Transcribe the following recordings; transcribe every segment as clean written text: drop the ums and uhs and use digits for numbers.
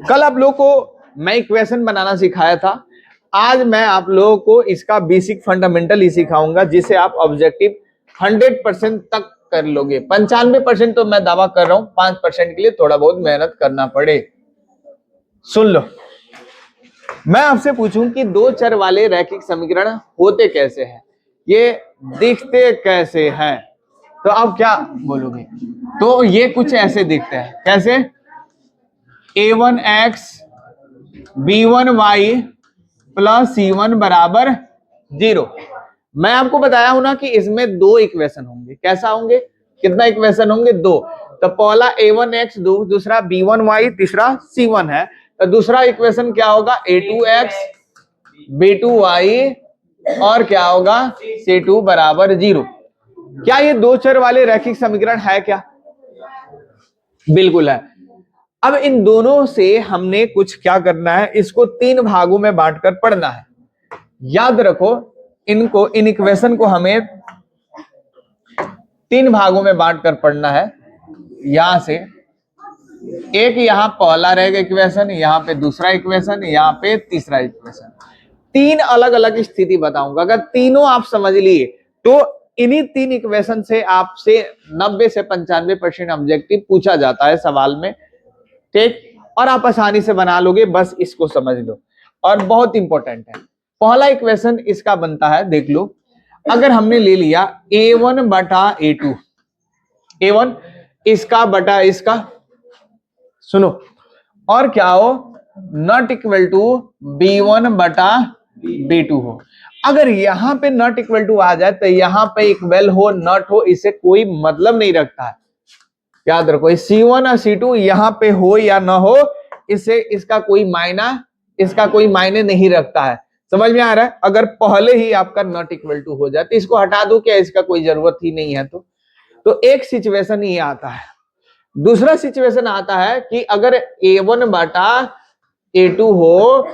कल आप लोगों को मैं इक्वेशन बनाना सिखाया था, आज मैं आप लोगों को इसका बेसिक फंडामेंटल ही सिखाऊंगा, जिसे आप ऑब्जेक्टिव 100% तक कर लोगे। 95% तो मैं दावा कर रहा हूं, 5% के लिए थोड़ा बहुत मेहनत करना पड़े। सुन लो, मैं आपसे पूछूं कि दो चर वाले रैखिक समीकरण होते कैसे हैं, ये दिखते कैसे हैं, तो आप क्या बोलोगे? तो ये कुछ ऐसे दिखते हैं। कैसे? a1x b1y प्लस c1 बराबर 0। मैं आपको बताया हूं ना कि इसमें दो इक्वेशन होंगे। कैसा होंगे? कितना इक्वेशन होंगे? दो। तो पहला a1x, दूसरा b1y, तीसरा c1 है। तो दूसरा इक्वेशन क्या होगा? a2x b2y और क्या होगा? c2 बराबर 0। क्या ये दो चर वाले रैखिक समीकरण है क्या? बिल्कुल है। अब इन दोनों से हमने कुछ क्या करना है, इसको तीन भागों में बांटकर पढ़ना है। याद रखो, इनको, इन इक्वेशन को हमें तीन भागों में बांटकर पढ़ना है। यहां से एक, यहां पहला रहेगा इक्वेशन, यहां पे दूसरा इक्वेशन, यहां पे तीसरा इक्वेशन। तीन अलग अलग स्थिति बताऊंगा। अगर तीनों आप समझ लिए तो इन्हीं तीन इक्वेशन से आपसे 90 से 95% ऑब्जेक्टिव पूछा जाता है सवाल में, ठीक? और आप आसानी से बना लोगे, बस इसको समझ लो। और बहुत इंपॉर्टेंट है, पहला इक्वेशन इसका बनता है, देख लो। अगर हमने ले लिया a1 बटा a2, a1 इसका बटा इसका, सुनो, और क्या हो, नॉट इक्वल टू b1 बटा b2 हो। अगर यहां पे नॉट इक्वल टू आ जाए तो यहां पे इक्वल हो नॉट हो, इससे कोई मतलब नहीं रखता है। याद रखो, C1 और C2 यहां पे हो या ना हो, इससे इसका कोई मायने नहीं रखता है। समझ में आ रहा है? अगर पहले ही आपका नॉट इक्वल टू हो जाए तो इसको हटा दो, क्या इसका कोई जरूरत ही नहीं है। तो एक सिचुएशन ये आता है। दूसरा सिचुएशन आता है कि अगर a1 बटा a2 हो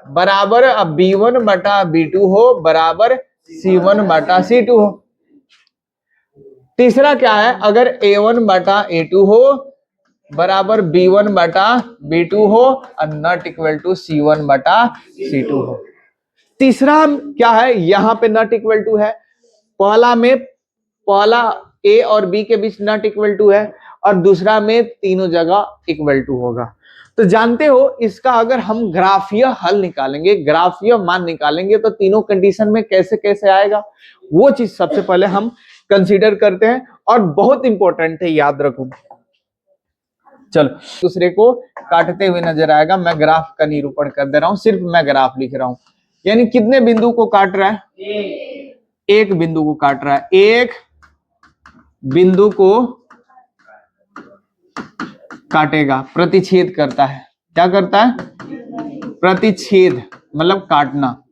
बराबर b1 बटा b2 हो बराबर c1 बटा c2 हो। तीसरा क्या है? अगर a1 बटा a2 हो बराबर b1 बटा b2 हो और नॉट इक्वल टू c1 बटा c2 हो। तीसरा क्या है? यहां पे नॉट इक्वल टू है, पहला a और b के बीच नॉट इक्वल टू है, और दूसरा में तीनों जगह इक्वल टू होगा। तो जानते हो, इसका अगर हम ग्राफीय हल निकालेंगे, ग्राफीय मान निकालेंगे, तो तीनों कंडीशन में कैसे कैसे आएगा, वो चीज सबसे पहले हम कंसीडर करते हैं, और बहुत इंपॉर्टेंट है, याद रखो। चलो, दूसरे को काटते हुए नजर आएगा। मैं ग्राफ का निरूपण कर दे रहा हूं, सिर्फ मैं ग्राफ लिख रहा हूं। यानी कितने बिंदु को काट रहा है? एक बिंदु को काट रहा है। एक बिंदु को काटेगा, प्रतिच्छेद करता है। क्या करता है? प्रतिच्छेद, मतलब काटना।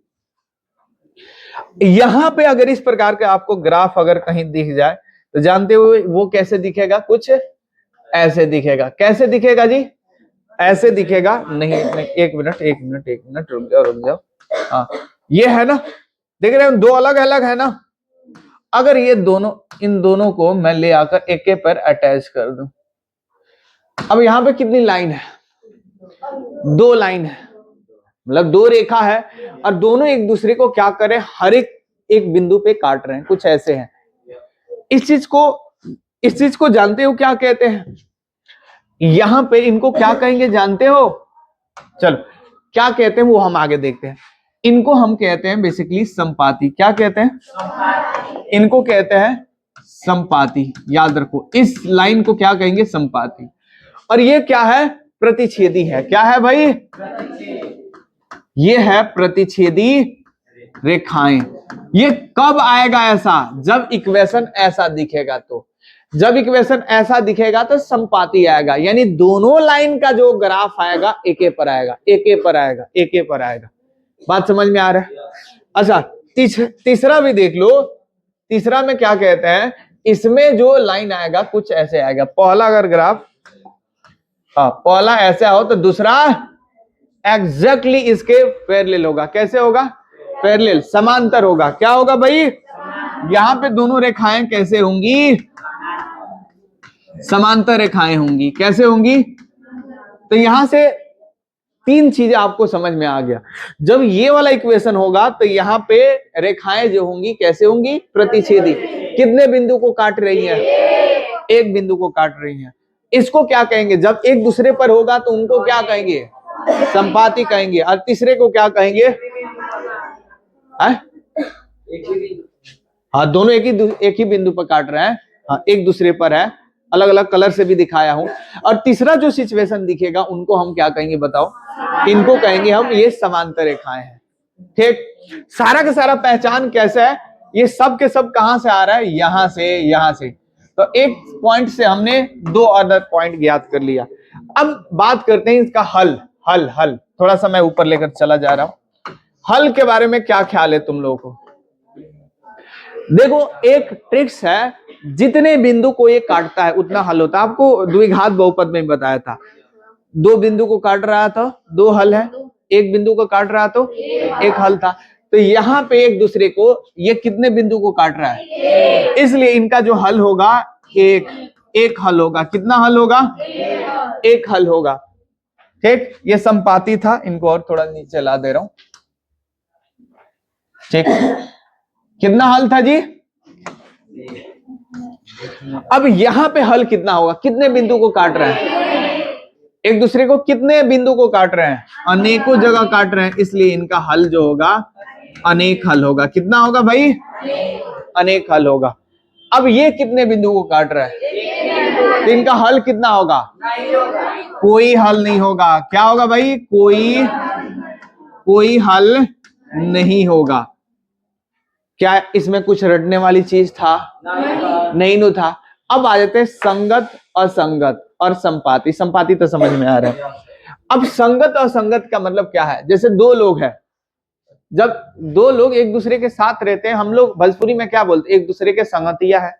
यहां पे अगर इस प्रकार का आपको ग्राफ अगर कहीं दिख जाए तो जानते हो वो कैसे दिखेगा? कुछ ऐसे दिखेगा। कैसे दिखेगा जी? ऐसे दिखेगा। नहीं, एक मिनट रुक जाओ। हाँ, ये है ना, देख रहे हो, दो अलग अलग है ना। अगर ये दोनों, इन दोनों को मैं ले आकर एक के पर अटैच कर दूं, अब यहां पे कितनी लाइन है? दो लाइन है, मतलब दो रेखा है, और दोनों एक दूसरे को क्या करें, हर एक बिंदु पे काट रहे हैं, कुछ ऐसे हैं। इस चीज को जानते हो क्या कहते हैं? यहां पे इनको क्या कहेंगे, जानते हो? चलो, क्या कहते हैं वो हम आगे देखते हैं। इनको हम कहते हैं बेसिकली संपाती। क्या कहते हैं? इनको कहते हैं संपाती। याद रखो, इस लाइन को क्या कहेंगे? संपाती। और ये क्या है? प्रतिच्छेदी है। क्या है भाई? ये है प्रतिच्छेदी रेखाएं। ये कब आएगा ऐसा? जब इक्वेशन ऐसा दिखेगा। तो जब इक्वेशन ऐसा दिखेगा तो संपाती आएगा, यानी दोनों लाइन का जो ग्राफ आएगा एके पर आएगा, एके पर आएगा, एके पर आएगा। बात समझ में आ रहा है? अच्छा, तीसरा भी देख लो। तीसरा में क्या कहते हैं? इसमें जो लाइन आएगा कुछ ऐसे आएगा। पहला अगर ग्राफ, पहला ऐसा हो तो दूसरा एग्जैक्टली इसके पैरेलल होगा। कैसे होगा? पैरेलल, समांतर होगा। क्या होगा भाई? यहां पे दोनों रेखाएं कैसे होंगी? समांतर रेखाएं होंगी। कैसे होंगी? तो यहां से तीन चीजें आपको समझ में आ गया। जब ये वाला इक्वेशन होगा तो यहाँ पे रेखाएं जो होंगी कैसे होंगी, प्रतिच्छेदी। कितने बिंदु को काट रही है, एक बिंदु को काट रही है। इसको क्या कहेंगे, जब एक दूसरे पर होगा तो उनको क्या कहेंगे, संपाती कहेंगे। और तीसरे को क्या कहेंगे, हाँ दोनों एक ही बिंदु पर काट रहे हैं, हाँ एक दूसरे पर है, अलग अलग कलर से भी दिखाया हूं। और तीसरा जो सिचुएशन दिखेगा उनको हम क्या कहेंगे बताओ, इनको कहेंगे हम ये समांतर रेखाएं हैं। ठीक, सारा का सारा पहचान कैसे है, ये सब के सब कहां से आ रहा है, यहां से। तो एक पॉइंट से हमने दो अदर पॉइंट ज्ञात कर लिया। अब बात करते हैं इसका हल। हल थोड़ा सा मैं ऊपर लेकर चला जा रहा हूं। हल के बारे में क्या ख्याल है तुम लोगों को? देखो एक ट्रिक्स है, जितने बिंदु को ये काटता है उतना हल होता है। आपको द्विघात बहुपद में बताया था, दो बिंदु को काट रहा था दो हल है, एक बिंदु को काट रहा तो एक हल था। तो यहाँ पे एक दूसरे को ये कितने बिंदु को काट रहा है, इसलिए इनका जो हल होगा एक हल होगा। कितना हल होगा, एक हल होगा। ठीक, ये संपाती था, इनको और थोड़ा नीचे ला दे रहा हूं। ठीक, कितना हल था जी, अब यहां पे हल कितना होगा, कितने बिंदु को काट रहे हैं, एक दूसरे को कितने बिंदु को काट रहे हैं, अनेकों जगह काट रहे हैं, इसलिए इनका हल जो होगा अनेक हल होगा। कितना होगा भाई, अनेक हल होगा। अब ये कितने बिंदु को काट रहा है, तो इनका हल कितना होगा, कोई हल नहीं होगा। क्या होगा भाई, कोई हल नहीं होगा। क्या इसमें कुछ रटने वाली चीज था, नहीं नो था। अब आ जाते हैं संगत, असंगत और संपाती। संपाती तो समझ में आ रहा है। अब संगत और असंगत का मतलब क्या है, जैसे दो लोग हैं, जब दो लोग एक दूसरे के साथ रहते हैं, हम लोग भोजपुरी में क्या बोलते हैं, एक दूसरे के संगतिया है,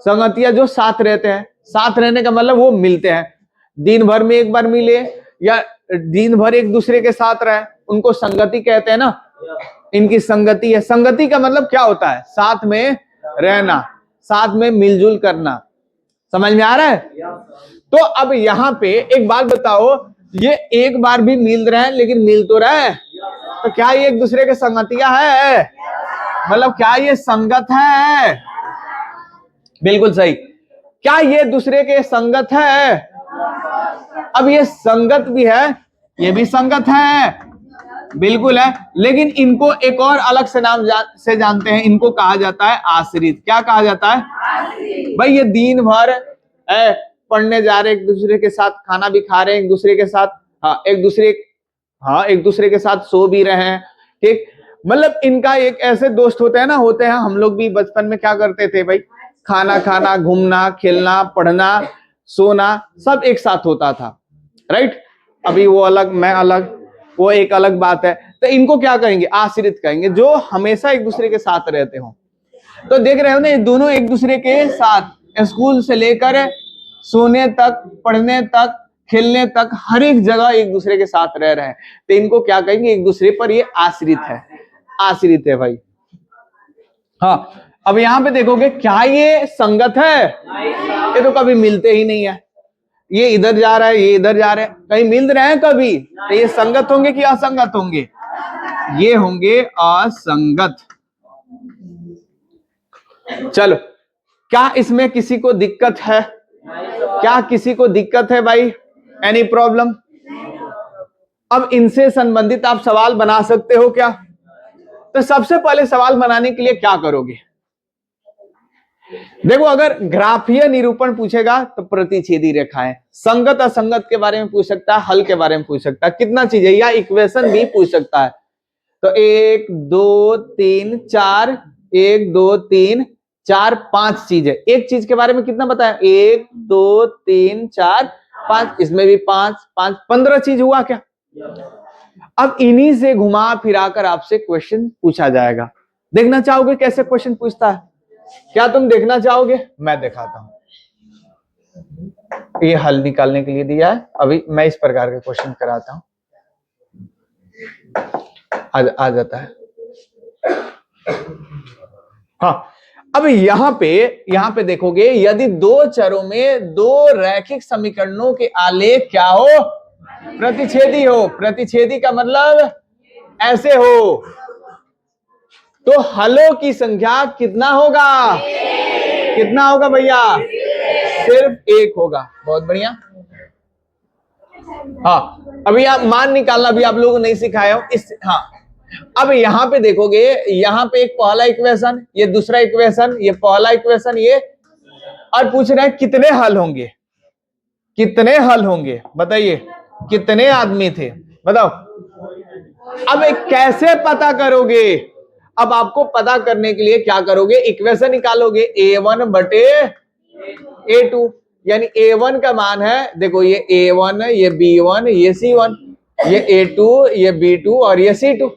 संगतिया जो साथ रहते हैं। साथ रहने का मतलब वो मिलते हैं, दिन भर में एक बार मिले या दिन भर एक दूसरे के साथ रहे, उनको संगति कहते हैं ना। इनकी संगति है। संगति का मतलब क्या होता है, साथ में रहना, साथ में मिलजुल करना। समझ में आ रहा है? तो अब यहाँ पे एक बात बताओ, ये एक बार भी मिल रहे हैं लेकिन मिल तो रहे, तो क्या ये एक दूसरे के संगतिया है, मतलब क्या ये संगत है? बिल्कुल सही। क्या ये दूसरे के संगत है? अब ये संगत भी है, ये भी संगत है, बिल्कुल है। लेकिन इनको एक और अलग से नाम से जानते हैं, इनको कहा जाता है आश्रित। क्या कहा जाता है, भाई ये दिन भर पढ़ने जा रहे, एक दूसरे के साथ खाना भी खा रहे हैं, एक दूसरे के साथ एक दूसरे के साथ सो भी रहे हैं। ठीक, मतलब इनका एक ऐसे दोस्त होते हैं ना, होते हैं। हम लोग भी बचपन में क्या करते थे भाई, खाना खाना, घूमना, खेलना, पढ़ना, सोना सब एक साथ होता था, राइट। अभी वो अलग, मैं अलग, वो एक अलग बात है। तो इनको क्या कहेंगे, आश्रित कहेंगे, जो हमेशा एक दूसरे के साथ रहते हो। तो देख रहे हो ना, ये दोनों एक दूसरे के साथ स्कूल से लेकर सोने तक, पढ़ने तक, खेलने तक, हर एक जगह एक दूसरे के साथ रह रहे हैं। तो इनको क्या कहेंगे, एक दूसरे पर ये आश्रित है, आश्रित है भाई। हाँ, अब यहाँ पे देखोगे, क्या ये संगत है, ये तो कभी मिलते ही नहीं है। ये इधर जा रहा है, ये इधर जा रहे हैं, कहीं मिल रहे हैं कभी? तो ये संगत होंगे कि असंगत होंगे? ये होंगे असंगत। चलो, क्या इसमें किसी को दिक्कत है? क्या किसी को दिक्कत है भाई? Any problem? अब इनसे संबंधित आप सवाल बना सकते हो क्या? तो सबसे पहले सवाल बनाने के लिए क्या करोगे? देखो, अगर ग्राफीय निरूपण पूछेगा तो प्रतिच्छेदी रेखाएं, संगत असंगत के बारे में पूछ सकता है, हल के बारे में पूछ सकता है, कितना चीजें, या इक्वेशन भी पूछ सकता है। तो 1 2 3 4, 1 2 3 4 5 चीजें। एक चीज के बारे में कितना बताया, 1 2 3 4 5, इसमें भी 5 5, 15 चीज हुआ क्या? अब इन्हीं से घुमा फिराकर आपसे क्वेश्चन पूछा जाएगा। देखना चाहोगे कैसे क्वेश्चन पूछता है? क्या तुम देखना चाहोगे? मैं दिखाता हूं। ये हल निकालने के लिए दिया है, अभी मैं इस प्रकार के क्वेश्चन कराता हूं। आ जाता है। हाँ, अब यहां पे देखोगे, यदि दो चरों में दो रैखिक समीकरणों के आलेख क्या हो, प्रतिच्छेदी हो। प्रतिच्छेदी का मतलब ऐसे हो, तो हलों की संख्या कितना होगा? कितना होगा भैया? सिर्फ एक होगा। बहुत बढ़िया। हाँ, अभी आप मान निकालना भी आप लोगों को नहीं सिखाया हो इस। हाँ, अब यहां पे देखोगे, यहां पे एक पहला इक्वेशन, ये दूसरा इक्वेशन, ये पहला इक्वेशन, ये, और पूछ रहे हैं कितने हल होंगे। कितने हल होंगे बताइए, कितने आदमी थे बताओ। अब कैसे पता करोगे? अब आपको पता करने के लिए क्या करोगे, इक्वेशन निकालोगे, a1 बटे a2, यानी a1 का मान है, देखो ये a1, ये b1, ये c1, ये a2, ये b2 और ये c2।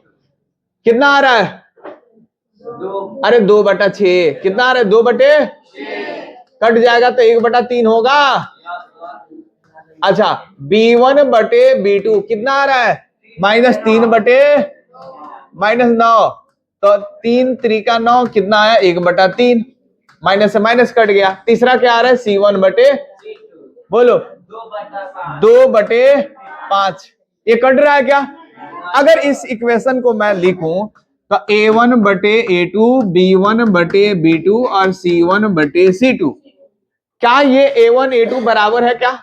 कितना आ रहा है? अरे 2/6। कितना आ रहा है? 2/, कट जाएगा तो 1/3 होगा। अच्छा, b1 बटे b2 कितना आ रहा है? -3/, -9, तो 3 3 9, कितना आया? 1/3, माइनस से माइनस कट गया। तीसरा क्या आ रहा है? c1 बटे, बोलो, 2/5। ये कट रहा है क्या? अगर इस इक्वेशन को मैं लिखूं तो a1 बटे a2, b1 बटे b2 और c1 बटे c2, क्या ये a1 a2 बराबर है क्या?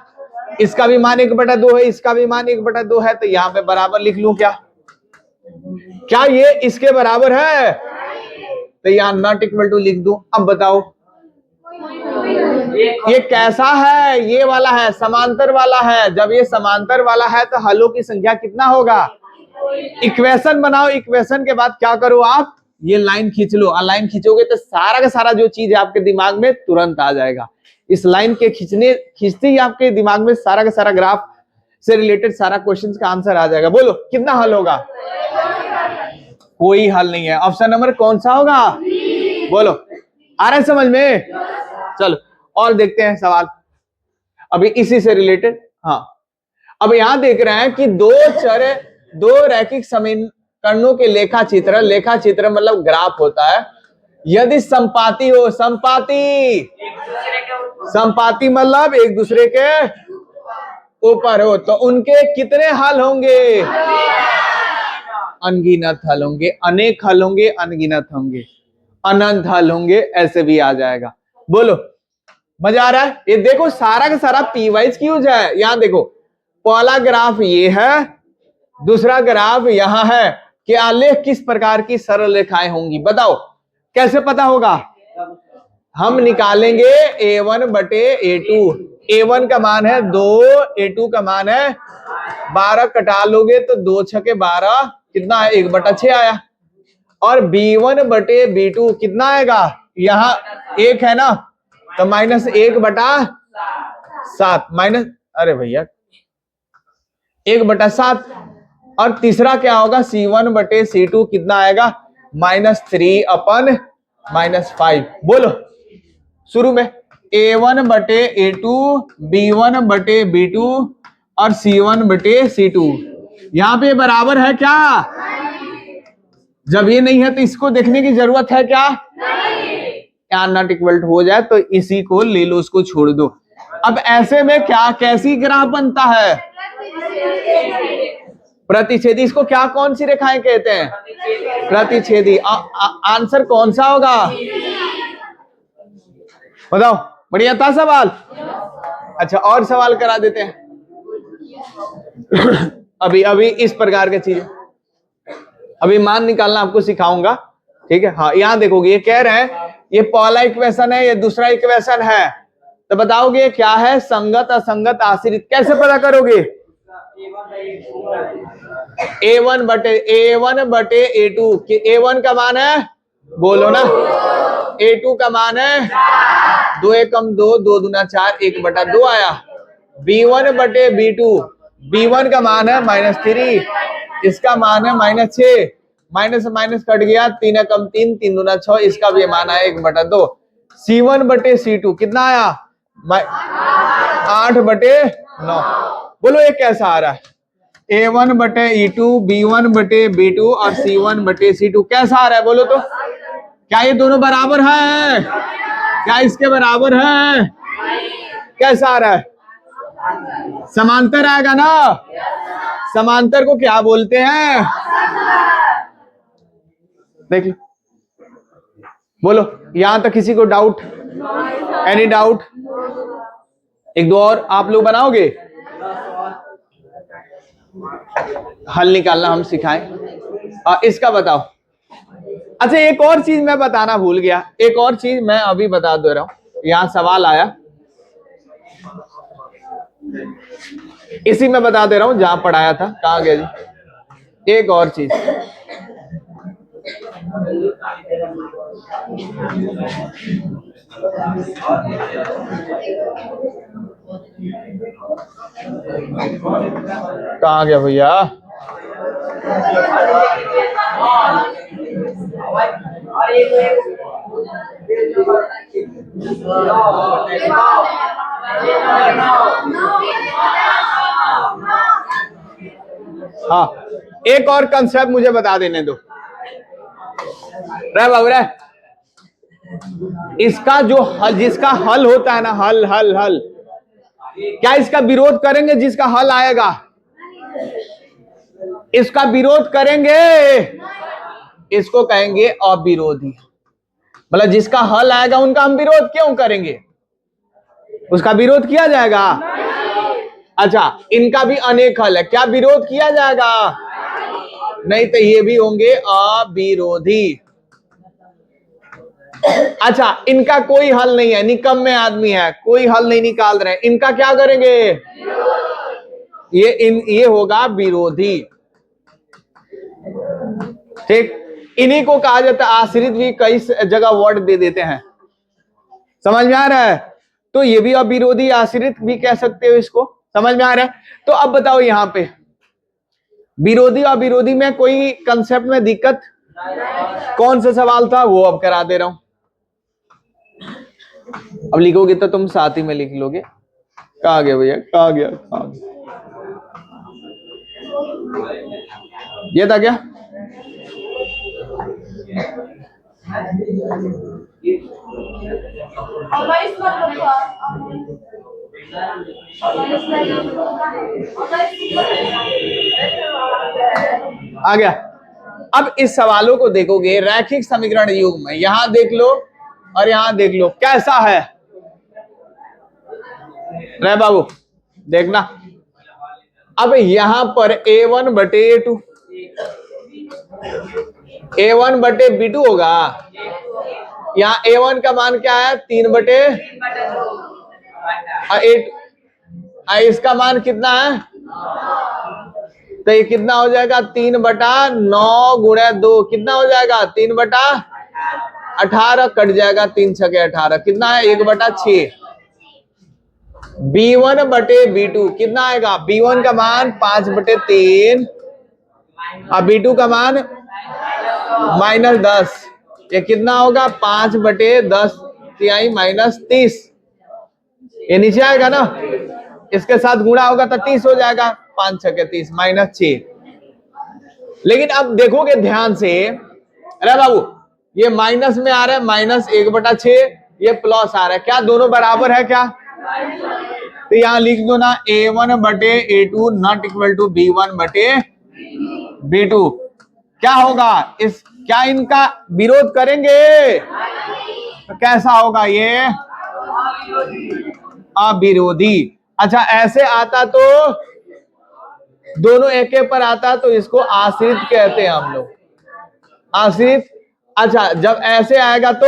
इसका भी मान 1/2 है, इसका भी मान 1/2 है, तो यहां पे बराबर लिख लूं क्या? क्या ये इसके बराबर है? तो यहां नॉट इक्वल टू लिख दूं। अब बताओ ये कैसा है? ये वाला है, समांतर वाला है। जब ये समांतर वाला है तो हलों की संख्या कितना होगा? इक्वेशन बनाओ, इक्वेशन के बाद क्या करो आप? ये लाइन खींच लो। लाइन खींचोगे तो सारा का सारा जो चीज है आपके दिमाग में तुरंत आ जाएगा। इस लाइन के खींचते ही आपके दिमाग में सारा का सारा ग्राफ से रिलेटेड सारा क्वेश्चंस का आंसर आ जाएगा। बोलो कितना हल होगा? कोई हल नहीं है। ऑप्शन नंबर कौन सा होगा? बोलो, आ रहा है समझ में? चलो और देखते हैं सवाल अभी इसी से रिलेटेड। हाँ, अब यहां देख रहे हैं कि दो रैखिक समीकरणों के लेखा चित्र मतलब ग्राफ होता है। यदि संपाती हो, संपाती मतलब एक दूसरे के ऊपर हो, तो उनके कितने हल होंगे? अनगिनत हल होंगे, अनेक हल होंगे, अनगिनत होंगे, अनंत हल होंगे, ऐसे भी आ जाएगा। बोलो मजा आ रहा है? ये देखो सारा का सारा पी वाइज क्यूज है। यहां देखो, पहला ग्राफ ये है, दूसरा ग्राफ यहां है कि आलेख किस प्रकार की सरल रेखाएं होंगी। बताओ कैसे पता होगा? हम निकालेंगे a1 बटे a2। a1 का मान है 2, a2 का मान है 12, कटा लोगे तो 2 छके 12, कितना है? 1/6 आया। और b1 बटे b2 कितना आएगा? यहाँ 1 है ना, तो -1/7, माइनस, अरे भैया 1/7। और तीसरा क्या होगा? c1 बटे c2 कितना आएगा? -3/-5। बोलो शुरू में a1 बटे a2, b1 बटे b2 और c1 बटे c2, यहां पे बराबर है क्या? जब ये नहीं है तो इसको देखने की जरूरत है क्या? क्या नॉट इक्वल हो जाए तो इसी को ले लो, उसको छोड़ दो। अब ऐसे में क्या, कैसी ग्राफ बनता है? प्रतिच्छेदी। इसको क्या, कौन सी रेखाएं कहते हैं? प्रतिच्छेदी। आंसर कौन सा होगा? बताओ, बढ़िया था सवाल। अच्छा और सवाल करा देते हैं। अभी इस प्रकार की चीज, अभी मान निकालना आपको सिखाऊंगा, ठीक है? हाँ, यहां देखोगे, ये कह रहे हैं ये पहला इक्वेशन है, ये दूसरा इक्वेशन है, तो बताओगे क्या है? संगत असंगत आश्रित। कैसे पता करोगे? a1 बटे a2, a1 का मान है, बोलो ना, a2 का मान है 2 एकम 2, 2 दूना 4, 1/2 आया। b1 बटे b2, b1 का मान है -3, इसका मान है -6, माइनस से माइनस कट गया, 3 एकम 3, 3 दूना 6, इसका भी मान आया 1/2। c1 बटे c2 कितना आया? 8/9। बोलो ये कैसा आ रहा है? a1 बटे e2, b1 बटे b2 और c1 बटे c2 कैसा आ रहा है? बोलो तो, क्या ये दोनों बराबर है? क्या इसके बराबर है? कैसा आ रहा है? समांतर आएगा ना, समांतर को क्या बोलते हैं? देख लो, बोलो, यहां तक किसी को डाउट? Any doubt? एक दो और आप लोग बनाओगे? हल निकालना हम सिखाएं। इसका बताओ। अच्छा, एक और चीज मैं बताना भूल गया, एक और चीज मैं अभी बता दे रहा हूं, यहां सवाल आया, इसी में बता दे रहा हूं जहां पढ़ाया था। कहां गया जी? एक और चीज, कहां गया भैया? हाँ, एक और कंसेप्ट मुझे बता देने दो। बाबू रे, इसका जो हल, जिसका हल होता है ना, हल हल हल, क्या इसका विरोध करेंगे? जिसका हल आएगा इसका विरोध करेंगे? इसको कहेंगे अविरोधी। मतलब जिसका हल आएगा उनका हम विरोध क्यों करेंगे? उसका विरोध किया जाएगा? अच्छा, इनका भी अनेक हल है, क्या विरोध किया जाएगा? नहीं, तो ये भी होंगे अविरोधी। अच्छा, इनका कोई हल नहीं है, निकम्मे आदमी है, कोई हल नहीं निकाल रहे, इनका क्या करेंगे? ये होगा विरोधी। ठीक, इन्हीं को कहा जाता है आश्रित, भी कई जगह वर्ड दे देते हैं। समझ में आ रहा है? तो ये भी अविरोधी, आश्रित भी कह सकते हो इसको। समझ में आ रहा है? तो अब बताओ, यहां पे विरोधी और विरोधी में कोई कंसेप्ट में दिक्कत? कौन सा सवाल था वो अब करा दे रहा हूं। अब लिखोगे तो तुम साथ ही में लिख लोगे। कहा गया भैया? कहा गया? ये था क्या? आ गया। अब इस सवालों को देखोगे रैखिक समीकरण युग में, यहां देख लो और यहां देख लो, कैसा है रे बाबू? देखना, अब यहां पर a1 बटे a2, a1 बटे b2 होगा। यहाँ a1 का मान क्या है? 3 बटे, इसका मान कितना है? तो ये कितना हो जाएगा? 3/9 गुणे 2, कितना हो जाएगा? 3/18 कट जाएगा, 3 छके 18, कितना है? 1/6। b1 बटे b2 कितना आएगा? b1 का मान 5/3 और b2 का मान -10, ये कितना होगा? 5/10 तिहाई -30, ये नीचे आएगा ना, इसके साथ गुणा होगा तो 30 हो जाएगा, 5 छके 30 -6। लेकिन अब देखोगे ध्यान से, अरे बाबू ये माइनस में आ रहा है, -1/6, ये प्लस आ रहा है, क्या दोनों बराबर है क्या? तो यहां लिख दो ना, a1 बटे a2 not equal to b1 बटे b2। क्या होगा? क्या इनका विरोध करेंगे? तो कैसा होगा ये? अविरोधी। अच्छा, ऐसे आता तो दोनों एक पर आता तो इसको आश्रित कहते हैं हम लोग, आश्रित। अच्छा, जब ऐसे आएगा तो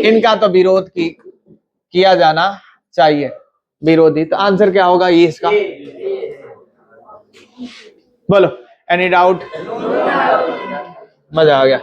इनका तो विरोध किया जाना चाहिए, विरोधी। तो आंसर क्या होगा ये इसका? बोलो, एनी डाउट? मजा आ गया।